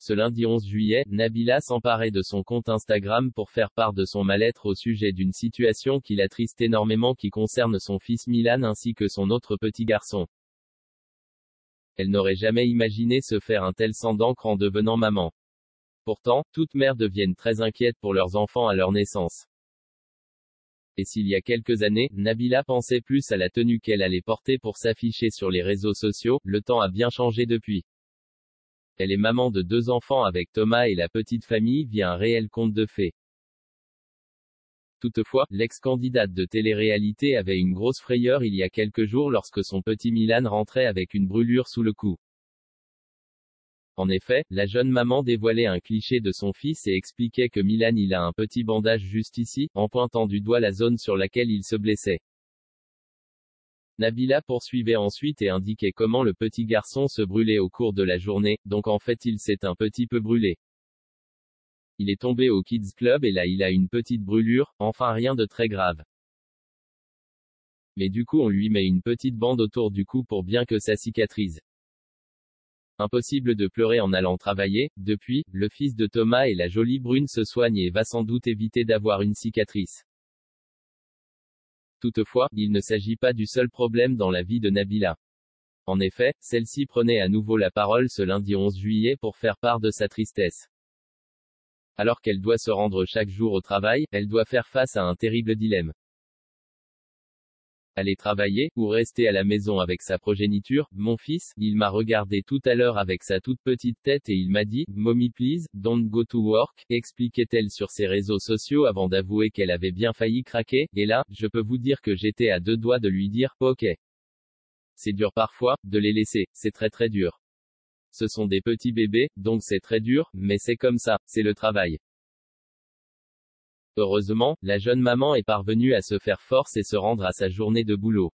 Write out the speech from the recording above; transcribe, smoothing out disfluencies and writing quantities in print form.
Ce lundi 11 juillet, Nabila s'emparait de son compte Instagram pour faire part de son mal-être au sujet d'une situation qui l'attriste énormément qui concerne son fils Milan ainsi que son autre petit garçon. Elle n'aurait jamais imaginé se faire un tel sang d'encre en devenant maman. Pourtant, toutes mères deviennent très inquiètes pour leurs enfants à leur naissance. Et s'il y a quelques années, Nabila pensait plus à la tenue qu'elle allait porter pour s'afficher sur les réseaux sociaux, le temps a bien changé depuis. Elle est maman de 2 enfants avec Thomas et la petite famille vit un réel conte de fées. Toutefois, l'ex-candidate de télé-réalité avait une grosse frayeur il y a quelques jours lorsque son petit Milan rentrait avec une brûlure sous le cou. En effet, la jeune maman dévoilait un cliché de son fils et expliquait que Milan il a un petit bandage juste ici, en pointant du doigt la zone sur laquelle il se blessait. Nabila poursuivait ensuite et indiquait comment le petit garçon se brûlait au cours de la journée, donc en fait il s'est un petit peu brûlé. Il est tombé au Kids Club et là il a une petite brûlure, enfin rien de très grave. Mais du coup on lui met une petite bande autour du cou pour bien que ça cicatrise. Impossible de pleurer en allant travailler. Depuis, le fils de Thomas et la jolie brune se soigne et va sans doute éviter d'avoir une cicatrice. Toutefois, il ne s'agit pas du seul problème dans la vie de Nabila. En effet, celle-ci prenait à nouveau la parole ce lundi 11 juillet pour faire part de sa tristesse. Alors qu'elle doit se rendre chaque jour au travail, elle doit faire face à un terrible dilemme. Aller travailler, ou rester à la maison avec sa progéniture. Mon fils, il m'a regardé tout à l'heure avec sa toute petite tête et il m'a dit, Mommy please, don't go to work, expliquait-elle sur ses réseaux sociaux avant d'avouer qu'elle avait bien failli craquer, et là, je peux vous dire que j'étais à 2 doigts de lui dire, ok. C'est dur parfois, de les laisser, c'est très très dur. Ce sont des petits bébés, donc c'est très dur, mais c'est comme ça, c'est le travail. Heureusement, la jeune maman est parvenue à se faire force et se rendre à sa journée de boulot.